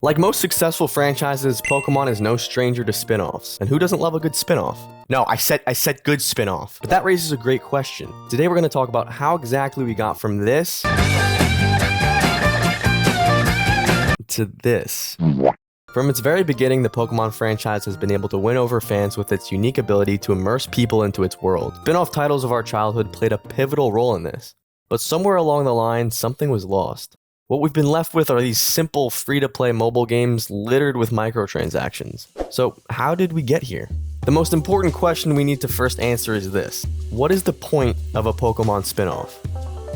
Like most successful franchises, Pokemon is no stranger to spin-offs. And who doesn't love a good spin-off? No, I said good spin-off. But that raises a great question. Today we're going to talk about how exactly we got from this to this. From its very beginning, the Pokemon franchise has been able to win over fans with its unique ability to immerse people into its world. Spin-off titles of our childhood played a pivotal role in this. But somewhere along the line, something was lost. What we've been left with are these simple, free-to-play mobile games littered with microtransactions. So, how did we get here? The most important question we need to first answer is this. What is the point of a Pokemon spin-off?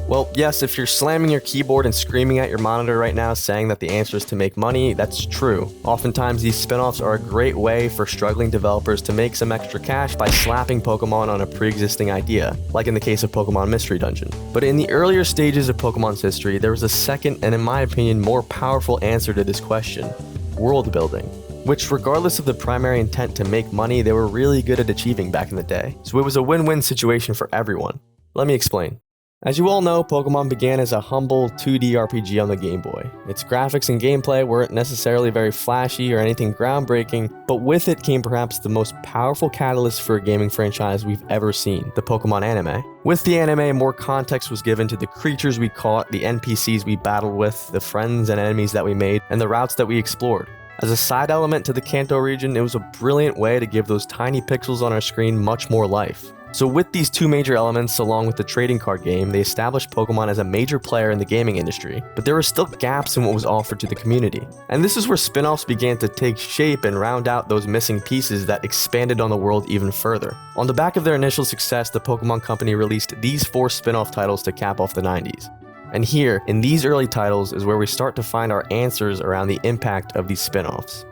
Well, yes, if you're slamming your keyboard and screaming at your monitor right now saying that the answer is to make money, that's true. Oftentimes, these spin-offs are a great way for struggling developers to make some extra cash by slapping Pokemon on a pre-existing idea, like in the case of Pokemon Mystery Dungeon. But in the earlier stages of Pokemon's history, there was a second and, in my opinion, more powerful answer to this question: world building. Which, regardless of the primary intent to make money, they were really good at achieving back in the day. So it was a win-win situation for everyone. Let me explain. As you all know, Pokemon began as a humble 2D RPG on the Game Boy. Its graphics and gameplay weren't necessarily very flashy or anything groundbreaking, but with it came perhaps the most powerful catalyst for a gaming franchise we've ever seen, the Pokemon anime. With the anime, more context was given to the creatures we caught, the NPCs we battled with, the friends and enemies that we made, and the routes that we explored. As a side element to the Kanto region, it was a brilliant way to give those tiny pixels on our screen much more life. So with these two major elements, along with the trading card game, they established Pokemon as a major player in the gaming industry, but there were still gaps in what was offered to the community. And this is where spin-offs began to take shape and round out those missing pieces that expanded on the world even further. On the back of their initial success, the Pokemon Company released these 4 spin-off titles to cap off the 90s. And here, in these early titles, is where we start to find our answers around the impact of these spin-offs.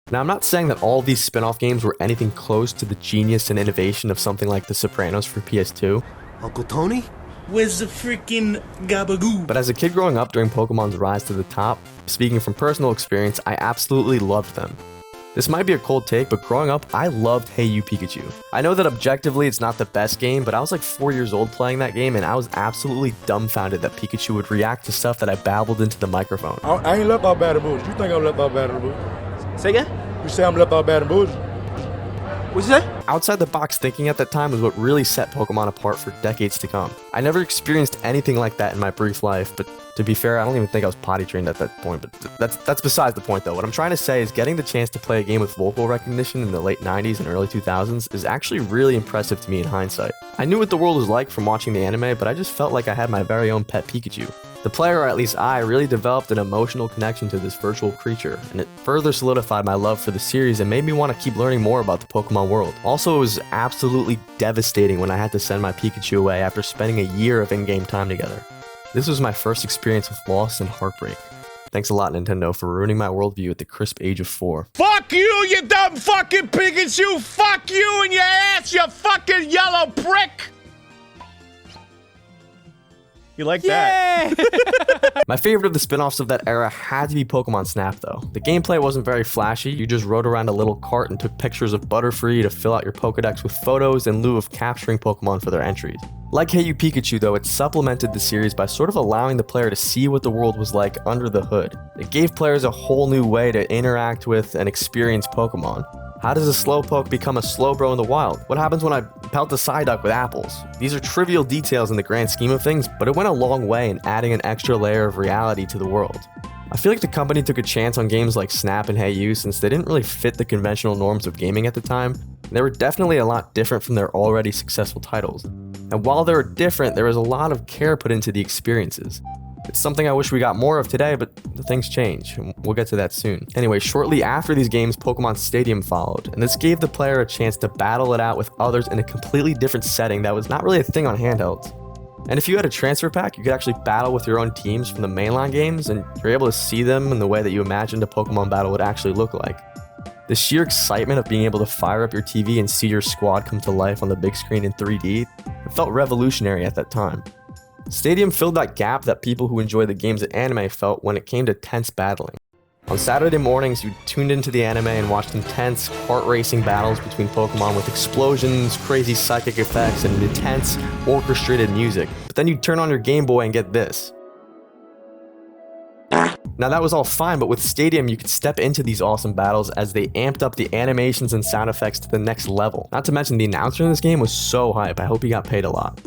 Now, I'm not saying that all of these spin-off games were anything close to the genius and innovation of something like The Sopranos for PS2. Uncle Tony? Where's the freaking gabagoo? But as a kid growing up during Pokemon's rise to the top, speaking from personal experience, I absolutely loved them. This might be a cold take, but growing up, I loved Hey You Pikachu. I know that objectively it's not the best game, but I was like 4 years old playing that game, and I was absolutely dumbfounded that Pikachu would react to stuff that I babbled into the microphone. I ain't left out Baton Rouge. You think I'm left out Baton Rouge? Say again? You say I'm left out Baton Rouge? What'd you say? Outside the box thinking at that time was what really set Pokemon apart for decades to come. I never experienced anything like that in my brief life, but to be fair, I don't even think I was potty trained at that point, but that's besides the point though. What I'm trying to say is getting the chance to play a game with vocal recognition in the late 90s and early 2000s is actually really impressive to me in hindsight. I knew what the world was like from watching the anime, but I just felt like I had my very own pet Pikachu. The player, or at least I, really developed an emotional connection to this virtual creature, and it further solidified my love for the series and made me want to keep learning more about the Pokemon world. Also, it was absolutely devastating when I had to send my Pikachu away after spending a year of in-game time together. This was my first experience with loss and heartbreak. Thanks a lot, Nintendo, for ruining my worldview at the crisp age of 4. Fuck you, you dumb fucking Pikachu! Fuck you and your ass, you fucking yellow prick! You like that? My favorite of the spin-offs of that era had to be Pokemon Snap though. The gameplay wasn't very flashy, you just rode around a little cart and took pictures of Butterfree to fill out your Pokedex with photos in lieu of capturing Pokemon for their entries. Like Hey You Pikachu though, it supplemented the series by sort of allowing the player to see what the world was like under the hood. It gave players a whole new way to interact with and experience Pokemon. How does a Slowpoke become a Slowbro in the wild? What happens when I pelt a Psyduck with apples? These are trivial details in the grand scheme of things, but it went a long way in adding an extra layer of reality to the world. I feel like the company took a chance on games like Snap and Hey You since they didn't really fit the conventional norms of gaming at the time, and they were definitely a lot different from their already successful titles. And while they were different, there was a lot of care put into the experiences. It's something I wish we got more of today, but things change, and we'll get to that soon. Anyway, shortly after these games, Pokemon Stadium followed, and this gave the player a chance to battle it out with others in a completely different setting that was not really a thing on handhelds. And if you had a transfer pack, you could actually battle with your own teams from the mainline games, and you're able to see them in the way that you imagined a Pokemon battle would actually look like. The sheer excitement of being able to fire up your TV and see your squad come to life on the big screen in 3D, it felt revolutionary at that time. Stadium filled that gap that people who enjoy the games at anime felt when it came to tense battling. On Saturday mornings, you tuned into the anime and watched intense, heart-racing battles between Pokemon with explosions, crazy psychic effects, and intense, orchestrated music. But then you'd turn on your Game Boy and get this. Now that was all fine, but with Stadium you could step into these awesome battles as they amped up the animations and sound effects to the next level. Not to mention the announcer in this game was so hype, I hope he got paid a lot.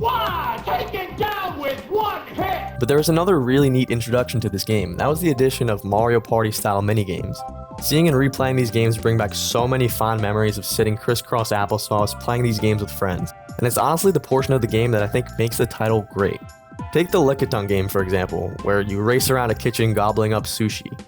Taken down with one hit! But there was another really neat introduction to this game. That was the addition of Mario Party style minigames. Seeing and replaying these games bring back so many fond memories of sitting crisscross applesauce playing these games with friends. And it's honestly the portion of the game that I think makes the title great. Take the Lickitung game for example, where you race around a kitchen gobbling up sushi.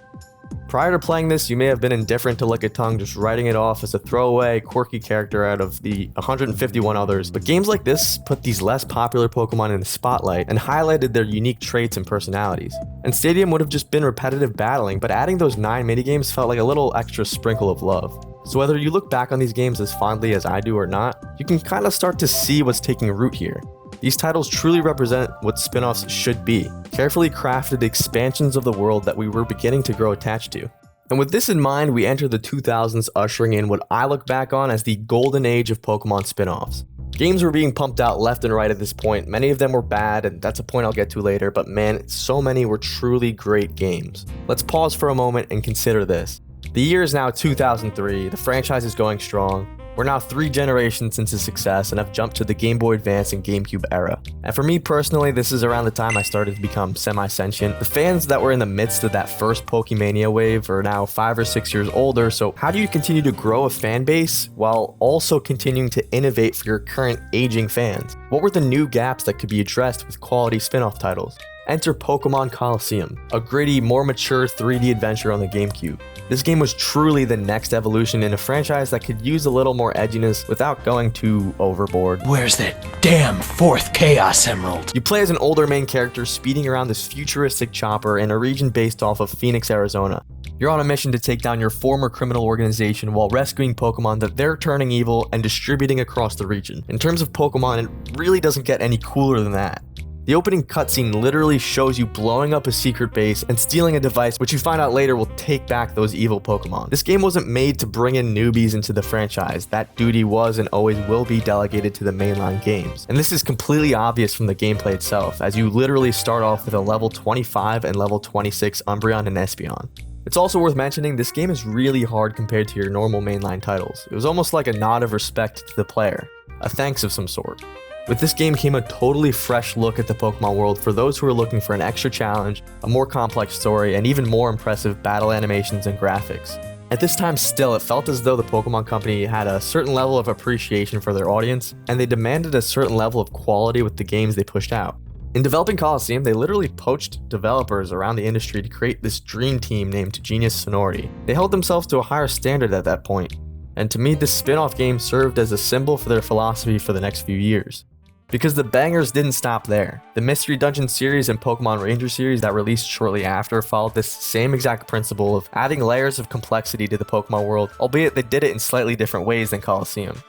Prior to playing this, you may have been indifferent to Lickitung, just writing it off as a throwaway, quirky character out of the 151 others, but games like this put these less popular Pokemon in the spotlight and highlighted their unique traits and personalities. And Stadium would have just been repetitive battling, but adding those 9 minigames felt like a little extra sprinkle of love. So whether you look back on these games as fondly as I do or not, you can kind of start to see what's taking root here. These titles truly represent what spin-offs should be, carefully crafted expansions of the world that we were beginning to grow attached to. And with this in mind, we enter the 2000s ushering in what I look back on as the Golden Age of Pokemon spin-offs. Games were being pumped out left and right at this point, many of them were bad, and that's a point I'll get to later, but man, so many were truly great games. Let's pause for a moment and consider this. The year is now 2003, the franchise is going strong. We're now 3 generations into success and have jumped to the Game Boy Advance and GameCube era. And for me personally, this is around the time I started to become semi-sentient. The fans that were in the midst of that first Pokemania wave are now 5 or 6 years older, so how do you continue to grow a fan base while also continuing to innovate for your current aging fans? What were the new gaps that could be addressed with quality spin-off titles? Enter Pokemon Colosseum, a gritty, more mature 3D adventure on the GameCube. This game was truly the next evolution in a franchise that could use a little more edginess without going too overboard. Where's that damn 4th Chaos Emerald? You play as an older main character speeding around this futuristic chopper in a region based off of Phoenix, Arizona. You're on a mission to take down your former criminal organization while rescuing Pokemon that they're turning evil and distributing across the region. In terms of Pokemon, it really doesn't get any cooler than that. The opening cutscene literally shows you blowing up a secret base and stealing a device which you find out later will take back those evil Pokemon. This game wasn't made to bring in newbies into the franchise. That duty was and always will be delegated to the mainline games. And this is completely obvious from the gameplay itself, as you literally start off with a level 25 and level 26 Umbreon and Espeon. It's also worth mentioning this game is really hard compared to your normal mainline titles. It was almost like a nod of respect to the player, a thanks of some sort. With this game came a totally fresh look at the Pokemon world for those who are looking for an extra challenge, a more complex story, and even more impressive battle animations and graphics. At this time still, it felt as though the Pokemon Company had a certain level of appreciation for their audience, and they demanded a certain level of quality with the games they pushed out. In developing Colosseum, they literally poached developers around the industry to create this dream team named Genius Sonority. They held themselves to a higher standard at that point, and to me this spin-off game served as a symbol for their philosophy for the next few years. Because the bangers didn't stop there. The Mystery Dungeon series and Pokemon Ranger series that released shortly after followed this same exact principle of adding layers of complexity to the Pokemon world, albeit they did it in slightly different ways than Colosseum.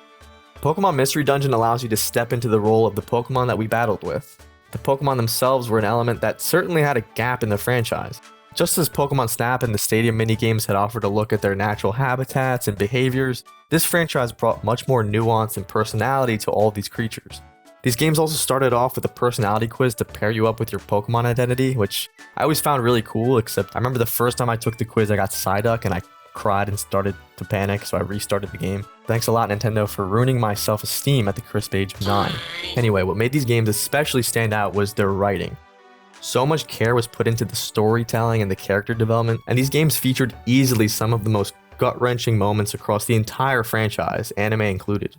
Pokemon Mystery Dungeon allows you to step into the role of the Pokemon that we battled with. The Pokemon themselves were an element that certainly had a gap in the franchise. Just as Pokemon Snap and the Stadium minigames had offered a look at their natural habitats and behaviors, this franchise brought much more nuance and personality to all of these creatures. These games also started off with a personality quiz to pair you up with your Pokemon identity, which I always found really cool, except I remember the first time I took the quiz I got Psyduck and I cried and started to panic, so I restarted the game. Thanks a lot Nintendo for ruining my self-esteem at the crisp age of 9. Anyway, what made these games especially stand out was their writing. So much care was put into the storytelling and the character development, and these games featured easily some of the most gut-wrenching moments across the entire franchise, anime included.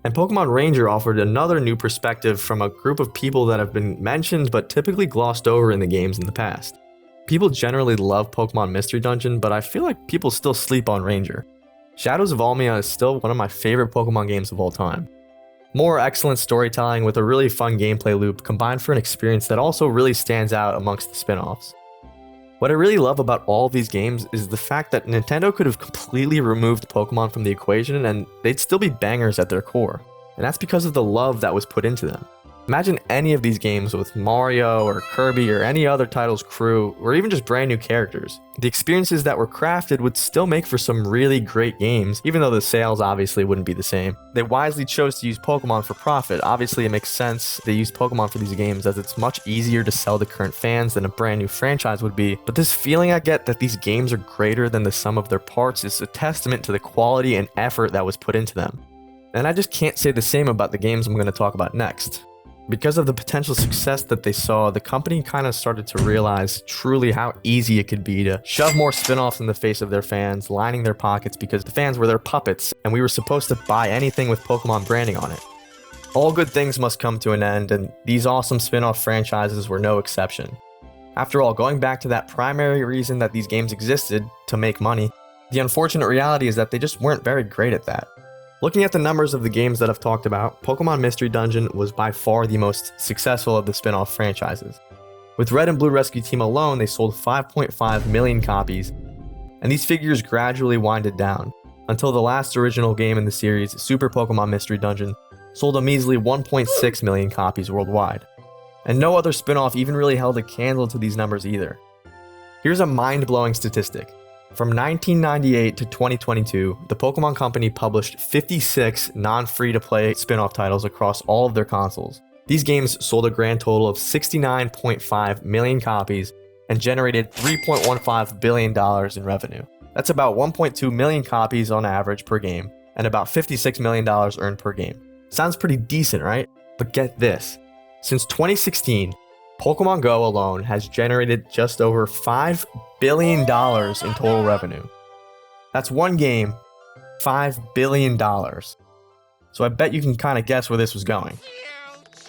And Pokemon Ranger offered another new perspective from a group of people that have been mentioned but typically glossed over in the games in the past. People generally love Pokemon Mystery Dungeon, but I feel like people still sleep on Ranger. Shadows of Almia is still one of my favorite Pokemon games of all time. More excellent storytelling with a really fun gameplay loop combined for an experience that also really stands out amongst the spin-offs. What I really love about all of these games is the fact that Nintendo could have completely removed Pokemon from the equation and they'd still be bangers at their core. And that's because of the love that was put into them. Imagine any of these games with Mario or Kirby or any other title's crew, or even just brand new characters. The experiences that were crafted would still make for some really great games, even though the sales obviously wouldn't be the same. They wisely chose to use Pokemon for profit. Obviously, it makes sense they use Pokemon for these games as it's much easier to sell to current fans than a brand new franchise would be. But this feeling I get that these games are greater than the sum of their parts is a testament to the quality and effort that was put into them. And I just can't say the same about the games I'm going to talk about next. Because of the potential success that they saw, the company kind of started to realize truly how easy it could be to shove more spin-offs in the face of their fans, lining their pockets because the fans were their puppets and we were supposed to buy anything with Pokemon branding on it. All good things must come to an end, and these awesome spin-off franchises were no exception. After all, going back to that primary reason that these games existed, to make money, the unfortunate reality is that they just weren't very great at that. Looking at the numbers of the games that I've talked about, Pokemon Mystery Dungeon was by far the most successful of the spin-off franchises. With Red and Blue Rescue Team alone, they sold 5.5 million copies, and these figures gradually winded down, until the last original game in the series, Super Pokemon Mystery Dungeon, sold a measly 1.6 million copies worldwide. And no other spin-off even really held a candle to these numbers either. Here's a mind-blowing statistic. From 1998 to 2022, the Pokemon Company published 56 non-free-to-play spin-off titles across all of their consoles. These games sold a grand total of 69.5 million copies and generated $3.15 billion in revenue. That's about 1.2 million copies on average per game, and about $56 million earned per game. Sounds pretty decent, right? But get this. Since 2016, Pokemon Go alone has generated just over $5 billion in total revenue. That's one game, $5 billion. So I bet you can kind of guess where this was going.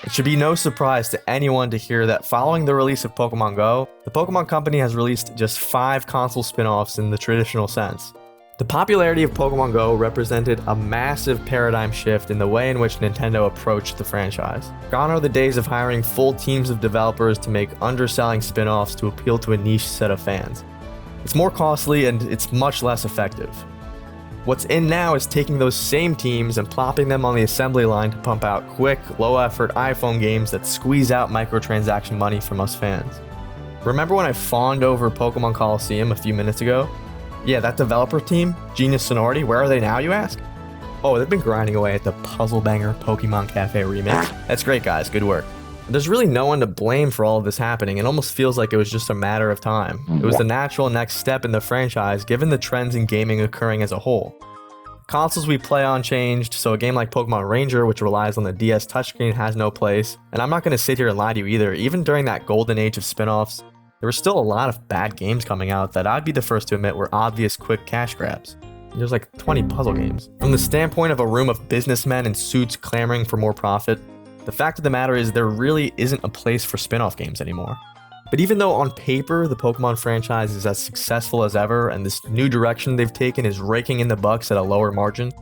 It should be no surprise to anyone to hear that following the release of Pokemon Go, the Pokemon Company has released just 5 console spin-offs in the traditional sense. The popularity of Pokemon Go represented a massive paradigm shift in the way in which Nintendo approached the franchise. Gone are the days of hiring full teams of developers to make underselling spin-offs to appeal to a niche set of fans. It's more costly and it's much less effective. What's in now is taking those same teams and plopping them on the assembly line to pump out quick, low-effort iPhone games that squeeze out microtransaction money from us fans. Remember when I fawned over Pokemon Coliseum a few minutes ago? Yeah, that developer team, Genius Sonority, where are they now, you ask? Oh, they've been grinding away at the puzzle banger Pokemon Cafe remake. That's great, guys. Good work. There's really no one to blame for all of this happening. It almost feels like it was just a matter of time. It was the natural next step in the franchise, given the trends in gaming occurring as a whole. Consoles we play on changed, so a game like Pokemon Ranger, which relies on the DS touchscreen, has no place. And I'm not going to sit here and lie to you either. Even during that golden age of spin-offs, there were still a lot of bad games coming out that I'd be the first to admit were obvious quick cash grabs. There's like 20 puzzle games. From the standpoint of a room of businessmen in suits clamoring for more profit, the fact of the matter is there really isn't a place for spin-off games anymore. But even though on paper the Pokemon franchise is as successful as ever and this new direction they've taken is raking in the bucks at a lower margin,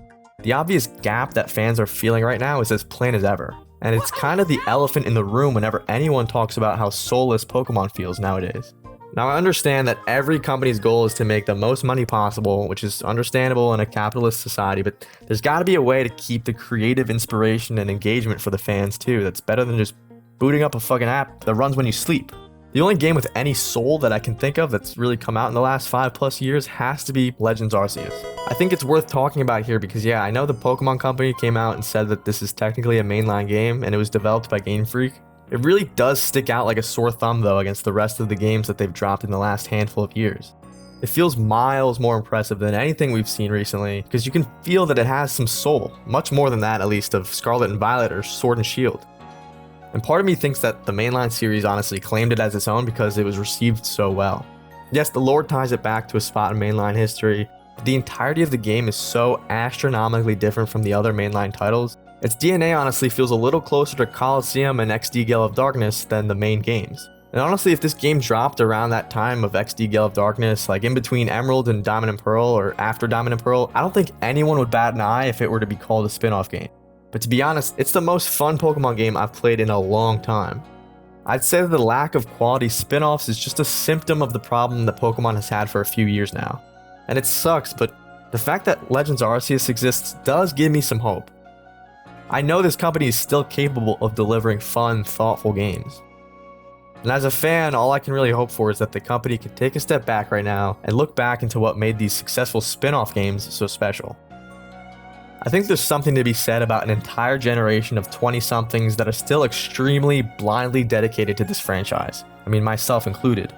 the obvious gap that fans are feeling right now is as plain as ever. And it's kind of the elephant in the room whenever anyone talks about how soulless Pokemon feels nowadays. Now, I understand that every company's goal is to make the most money possible, which is understandable in a capitalist society, but there's got to be a way to keep the creative inspiration and engagement for the fans too that's better than just booting up a fucking app that runs when you sleep. The only game with any soul that I can think of that's really come out in the last 5+ years has to be Legends Arceus. I think it's worth talking about here because yeah, I know the Pokemon Company came out and said that this is technically a mainline game and it was developed by Game Freak. It really does stick out like a sore thumb though against the rest of the games that they've dropped in the last handful of years. It feels miles more impressive than anything we've seen recently because you can feel that it has some soul, much more than that at least of Scarlet and Violet or Sword and Shield. And part of me thinks that the mainline series honestly claimed it as its own because it was received so well. Yes, the lore ties it back to a spot in mainline history, but the entirety of the game is so astronomically different from the other mainline titles. Its DNA honestly feels a little closer to Coliseum and XD Gale of Darkness than the main games. And honestly, if this game dropped around that time of XD Gale of Darkness, like in between Emerald and Diamond and Pearl or after Diamond and Pearl, I don't think anyone would bat an eye if it were to be called a spin-off game. But to be honest, it's the most fun Pokemon game I've played in a long time. I'd say that the lack of quality spin-offs is just a symptom of the problem that Pokemon has had for a few years now. And it sucks, but the fact that Legends Arceus exists does give me some hope. I know this company is still capable of delivering fun, thoughtful games. And as a fan, all I can really hope for is that the company can take a step back right now and look back into what made these successful spin-off games so special. I think there's something to be said about an entire generation of 20-somethings that are still extremely blindly dedicated to this franchise. I mean, myself included.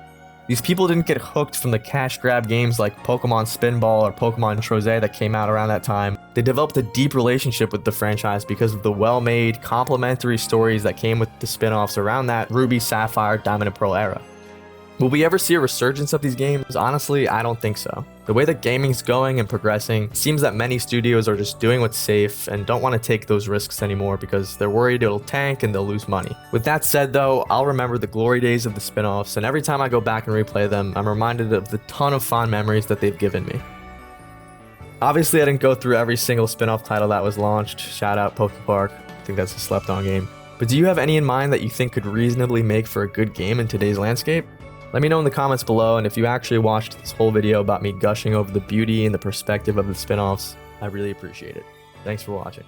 These people didn't get hooked from the cash grab games like Pokemon Spinball or Pokemon Troze that came out around that time. They developed a deep relationship with the franchise because of the well-made, complementary stories that came with the spin-offs around that Ruby, Sapphire, Diamond and Pearl era. Will we ever see a resurgence of these games? Honestly, I don't think so. The way that gaming's going and progressing, it seems that many studios are just doing what's safe and don't want to take those risks anymore because they're worried it'll tank and they'll lose money. With that said though, I'll remember the glory days of the spin-offs, and every time I go back and replay them, I'm reminded of the ton of fond memories that they've given me. Obviously, I didn't go through every single spin-off title that was launched. Shout out PokePark. I think that's a slept-on game. But do you have any in mind that you think could reasonably make for a good game in today's landscape? Let me know in the comments below, and if you actually watched this whole video about me gushing over the beauty and the perspective of the spin-offs, I really appreciate it. Thanks for watching.